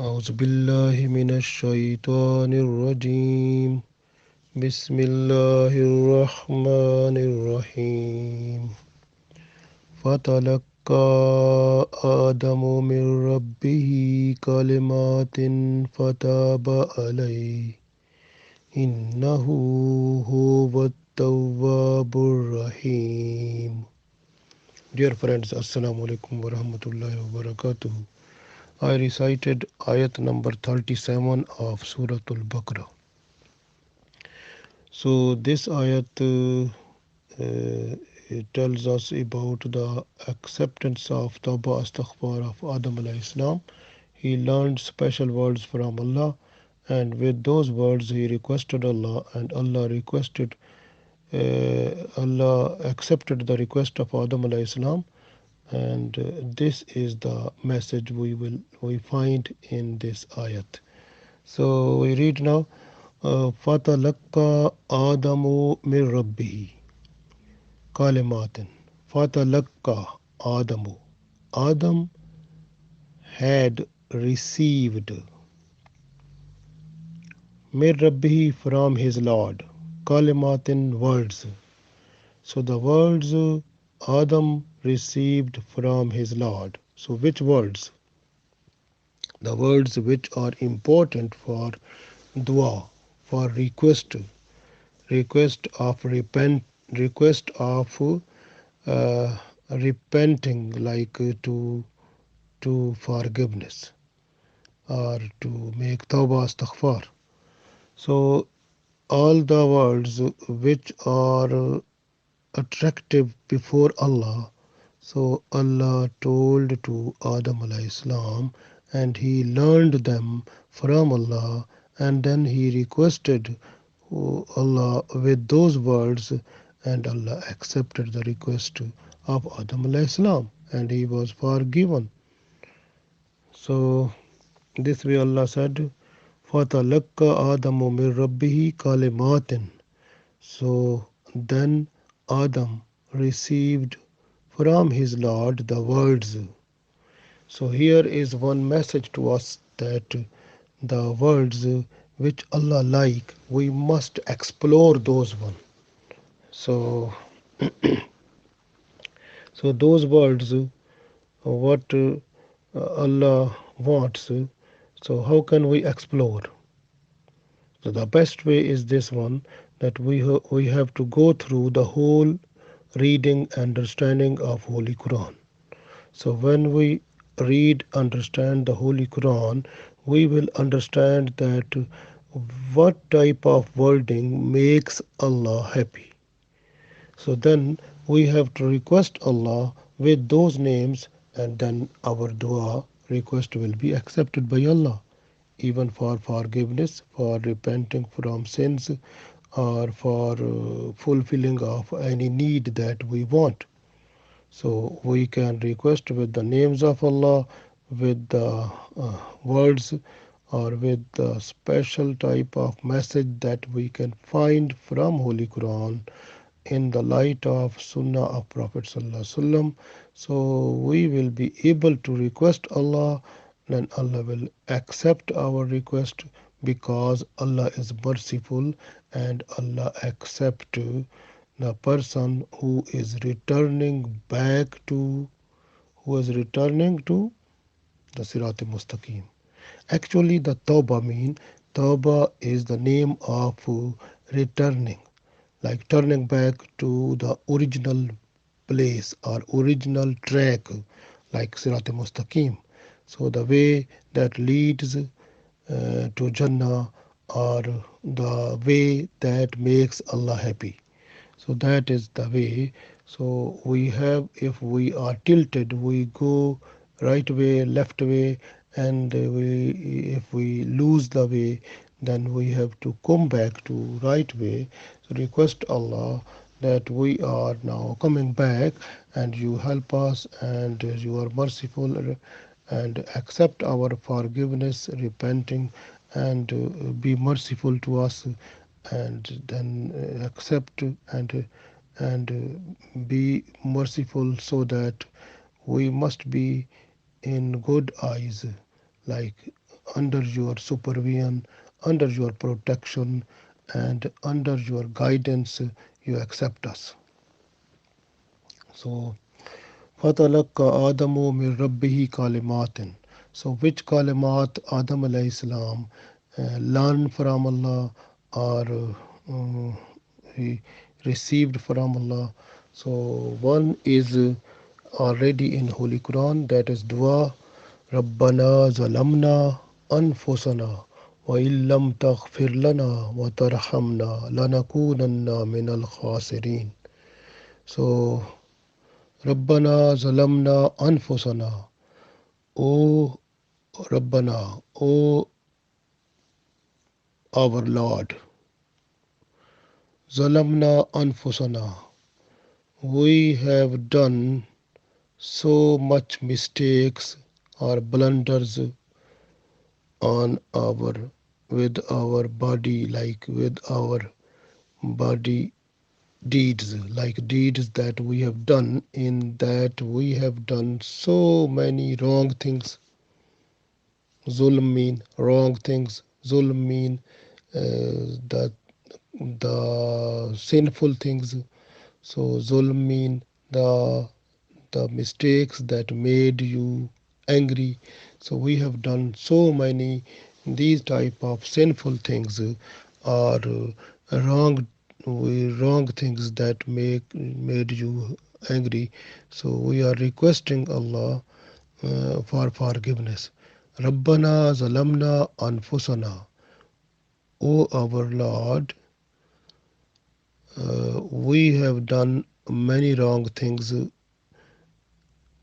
أعوذ بالله من الشيطان الرجيم بسم الله الرحمن الرحيم فتلقى آدم من ربه كلمات فتاب عليه إنه هو التواب الرحيم. Dear friends, Assalamu alaikum wa rahmatullahi wa barakatuh. I recited ayat number 37 of Surah Baqarah. So this ayat it tells us about the acceptance of Tawbah Astaghfar of Adam alayhi salam. He learned special words from Allah, and with those words he requested Allah, and Allah accepted the request of Adam alayhi salam, and this is the message we find in this ayat. So we read now. فتلقى آدم من ربه كلمات فتلقى آدم Adam had received من ربه from his Lord kalimatin words. So the words Adam received from his Lord. So which words? The words which are important for dua, for request of uh, repenting, like to forgiveness or to make tawbah astaghfar. So all the words which are attractive before Allah, so Allah told to Adam alayhi salam, and he learned them from Allah, and then he requested Allah with those words, and Allah accepted the request of Adam alayhi salam, and he was forgiven. So this way Allah said, فَتَلَقَّى آدَمُ مِنْ رَبِّهِ كَلِمَاتٍ. So then Adam received from his Lord the words. So here is one message to us, that the words which Allah like, we must explore those ones. So those words, what Allah wants, so how can we explore? So the best way is this one, that we have to go through the whole reading understanding of Holy Quran. So when we read, understand the Holy Quran, we will understand that what type of wording makes Allah happy. So then we have to request Allah with those names, and then our dua request will be accepted by Allah, even for forgiveness, for repenting from sins, or for fulfilling of any need that we want. So we can request with the names of Allah, with the words, or with the special type of message that we can find from Holy Quran in the light of Sunnah of Prophet Sallallahu Alaihi Wasallam. So we will be able to request Allah, then Allah will accept our request, because Allah is merciful, and Allah accept the person who is returning to the Sirat Mustaqim. Actually, the Tawbah is the name of returning, like turning back to the original place or original track, like Sirat Mustaqim. So the way that leads to Jannah, or the way that makes Allah happy. So that is the way. So we have, if we are tilted, we go right way, left way, and if we lose the way, then we have to come back to right way. So request Allah that we are now coming back, and you help us, and you are merciful, and accept our forgiveness, repenting, and be merciful to us, and then accept, and be merciful, so that we must be in good eyes, like under your supervision, under your protection, and under your guidance, you accept us. So, فَتَلَقَّى آدَمُ مِنْ رَبِّهِ كَلِمَاتٍ. So, which kalimat Adam alayhi salam learned from Allah or he received from Allah? So, one is already in Holy Quran, that is dua. ربنا ظلمنا أنفسنا وإن لم تغفر لنا وترحمنا لنكونن من الخاسرين. So ربنا ظلمنا أنفسنا. O Rabbana, O our Lord, ظلمنا أنفسنا. We have done so much mistakes or blunders on our with our body, like with our body deeds, like deeds that we have done, in that we have done so many wrong things. Zulm mean wrong things. Zulm mean the sinful things. So zulm mean the mistakes that made you angry. So we have done so many these type of sinful things are wrong wrong things that make made you angry. So we are requesting Allah for forgiveness. Rabbana zalamna anfusana. O our Lord, we have done many wrong things.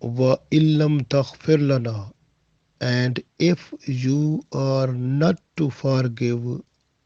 Wa illam taghfir lana, and if you are not to forgive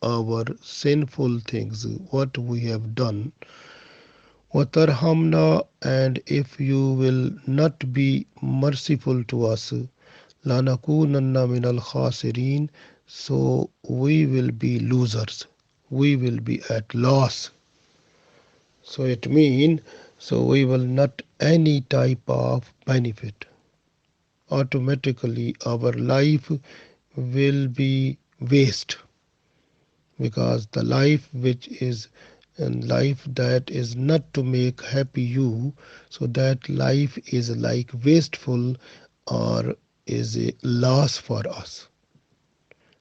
our sinful things, what we have done, watarhamna, and if you will not be merciful to us, lanakunanna minal khasirin, so we will be losers, we will be at loss. So it means, so we will not any type of benefit. Automatically our life will be waste, because the life which is a life that is not to make happy you, so that life is like wasteful or is a loss for us.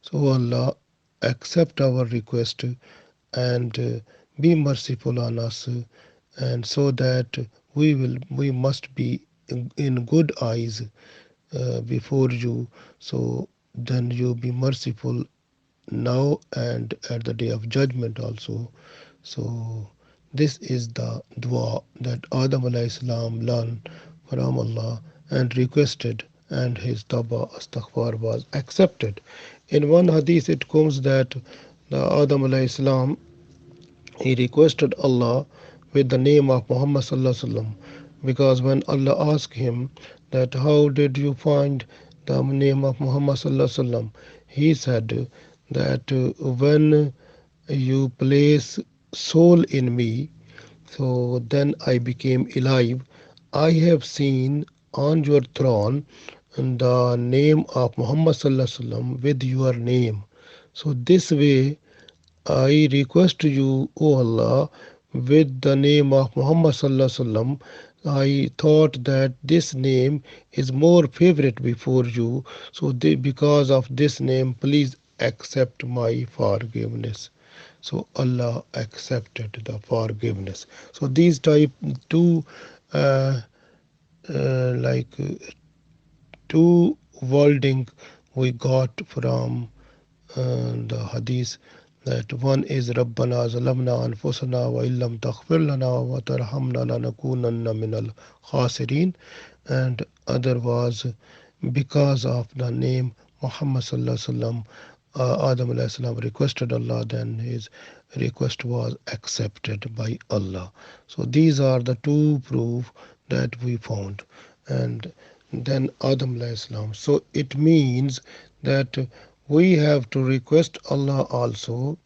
So Allah accept our request and be merciful on us, and so that we must be in good eyes before you. So then you be merciful now and at the day of judgment also. So this is the dua that Adam alayhi salam learned from Allah and requested, and his tawbah astaghfar was accepted. In one hadith it comes that the Adam alayhi salam, he requested Allah with the name of Muhammad sallallahu alaihi wasallam, because when Allah asked him that how did you find the name of Muhammad sallallahu alaihi wasallam, he said that when you place soul in me, so then I became alive. I have seen on your throne the name of Muhammad sallallahu alaihi wasallam with your name. So this way I request you, O Allah, with the name of Muhammad sallallahu alaihi wasallam. I thought that this name is more favorite before you, so because of this name, please accept my forgiveness. So Allah accepted the forgiveness. So these type two, uh, like two wording we got from the hadith, that one is ربنا ظلمنا أنفسنا وإن لم تغفر لنا وترحمنا لنكونن من الخاسرين, and other was because of the name Muhammad sallallahu alaihi wasallam, Adam alayhi salam requested Allah, then his request was accepted by Allah. So these are the two proof that we found. And then Adam alayhi salam. So it means that we have to request Allah also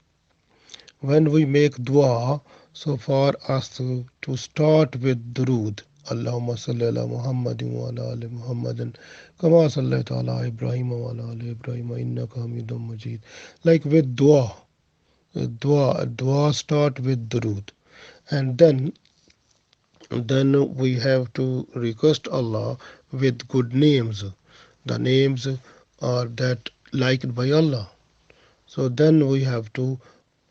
when we make dua. So for us to start with durood, اللهم صل على محمد وعلى آل محمد كما صليت على إبراهيم وعلى آل إبراهيم إنك حميد مجيد. Like with dua start with durood, and then we have to request Allah with good names. The names are that liked by Allah. So then we have to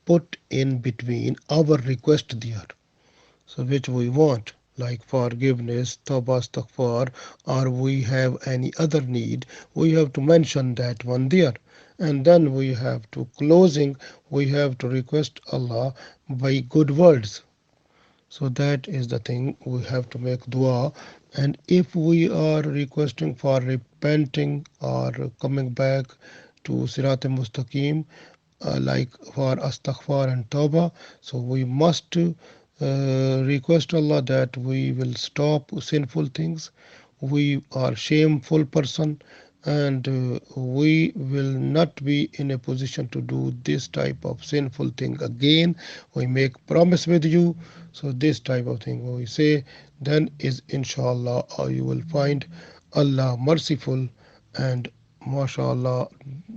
put in between our request there. So which we want, like forgiveness, tawbah, astaghfar, or we have any other need, we have to mention that one there. And then we have to closing, we have to request Allah by good words. So that is the thing, we have to make dua. And if we are requesting for repenting or coming back to Sirat Mustaqim, like for astaghfar and tawbah, so we must request Allah that we will stop sinful things. We are shameful person, and we will not be in a position to do this type of sinful thing again. We make promise with you. So this type of thing we say, then is inshallah, or you will find Allah merciful, and mashallah,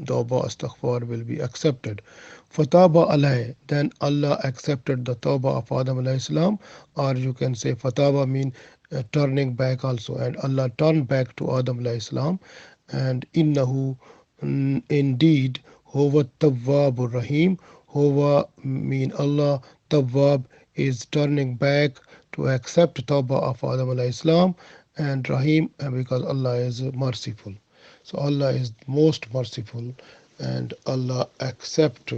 tawbah astaghfar will be accepted. Fataba alayh, then Allah accepted the tawbah of Adam alayhi salam, or you can say fataba mean turning back also, and Allah turned back to Adam alayhi salam, and innahu, indeed, huwa tawwabur rahim. Huwa mean Allah, tawwab is turning back to accept tawbah of Adam alayhi salam, and rahim because Allah is merciful. So Allah is most merciful, and Allah accept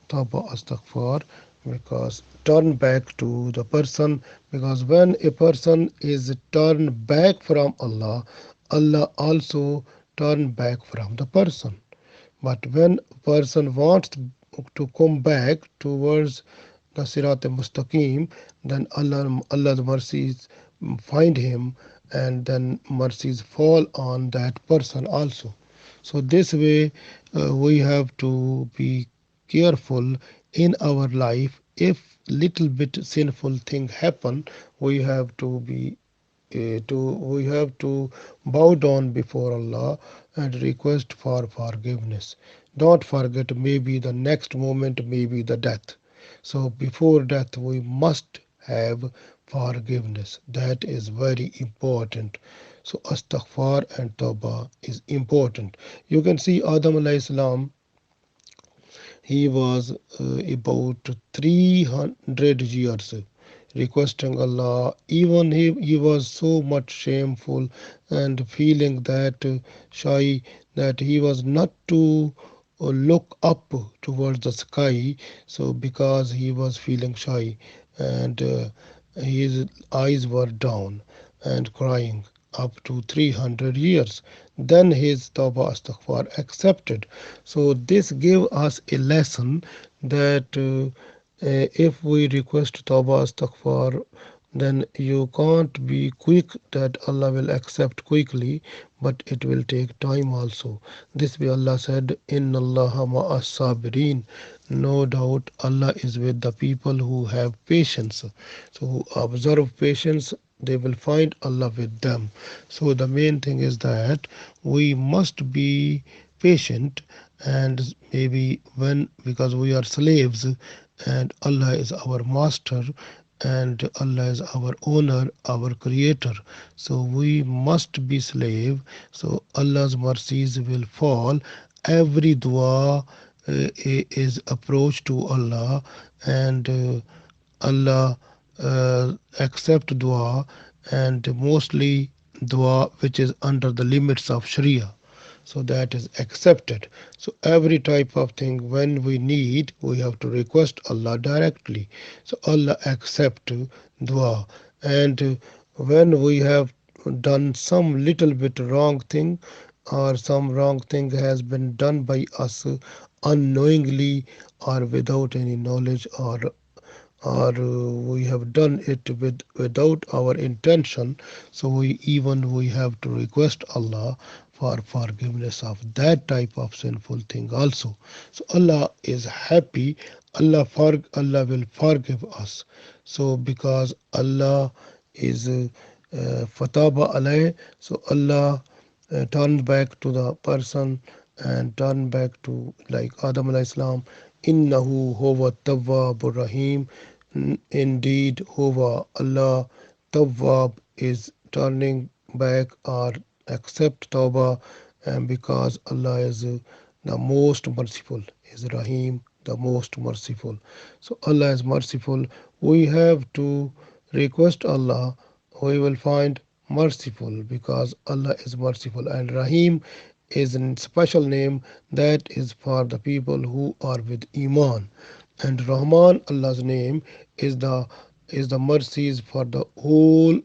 tawbah astaghfar, because turn back to the person, because when a person is turned back from Allah, Allah also turn back from the person. But when person wants to come back towards the Sirat Mustaqim, then Allah's mercies find him, and then mercies fall on that person also. So this way, we have to be careful in our life. If little bit sinful thing happen, we have to be we have to bow down before Allah and request for forgiveness. Don't forget, maybe the next moment may be the death. So before death, we must have forgiveness. That is very important. So astaghfar and tawbah is important. You can see Adam alayhi salam, he was about 300 years requesting Allah. Even he was so much shameful and feeling that shy, that he was not to look up towards the sky. So because he was feeling shy, and his eyes were down and crying up to 300 years. Then his Tawbah Astaghfar accepted. So this gave us a lesson that if we request Tawbah Astaghfar, then you can't be quick that Allah will accept quickly, but it will take time also. This way Allah said, Inna Allaha ma'as sabirin. No doubt Allah is with the people who have patience. So who observe patience, they will find Allah with them. So the main thing is that we must be patient, and maybe when, because we are slaves and Allah is our master, and Allah is our owner, our creator. So we must be slave. So Allah's mercies will fall. Every dua is approach to Allah, and Allah accept dua, and mostly dua which is under the limits of Sharia, so that is accepted. So every type of thing when we need, we have to request Allah directly. So Allah accept dua. And when we have done some little bit wrong thing, or some wrong thing has been done by us unknowingly or without any knowledge, or we have done it without our intention, so we have to request Allah for forgiveness of that type of sinful thing also. So Allah is happy. Allah will forgive us. So because Allah is fataba alay. So Allah turned back to the person and turned back to like Adam alayhi salam. Innahu huwa tawwabur rahim. Indeed, huwa Allah tawwab is turning back or accept tawbah, and because Allah is the most merciful, is Rahim, the most merciful. So Allah is merciful. We have to request Allah, we will find merciful because Allah is merciful, and Rahim is a special name that is for the people who are with Iman. And Rahman, Allah's name, is the mercies for the whole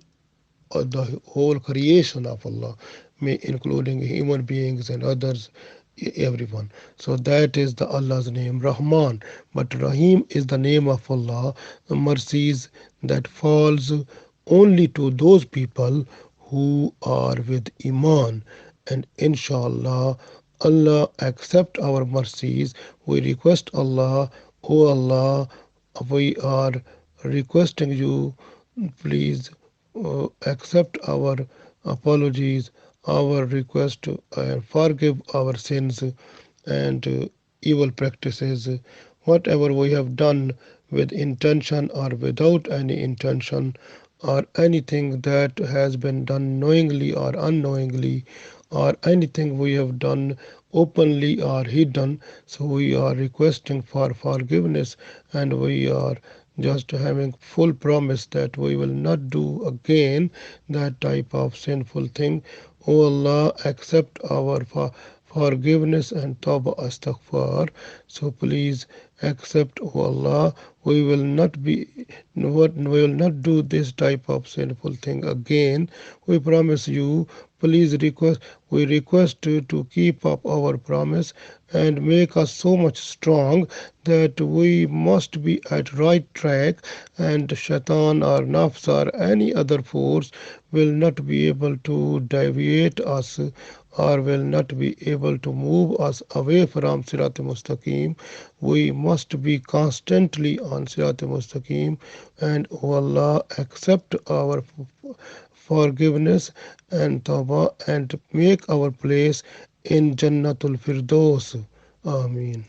creation of Allah, including human beings and others, everyone. So that is the Allah's name, Rahman. But Rahim is the name of Allah, the mercies that falls only to those people who are with Iman. And inshallah, Allah accept our mercies. We request Allah, O Allah, we are requesting you, please accept our apologies, our request, and forgive our sins and evil practices, whatever we have done with intention or without any intention, or anything that has been done knowingly or unknowingly, or anything we have done openly or hidden. So we are requesting for forgiveness, and we are just having full promise that we will not do again that type of sinful thing. O Allah, accept our forgiveness and tawbah astaghfar. So please accept, O Allah. We will not be what we will not do this type of sinful thing again. We promise you. Please request we request you to keep up our promise and make us so much strong that we must be at right track, and shaitan or nafs or any other force will not be able to deviate us or will not be able to move us away from Sirat Mustaqim. We must be constantly on Sirat Mustaqim, and O Allah, accept our forgiveness and tawbah and make our place in Jannatul Firdaus. Ameen.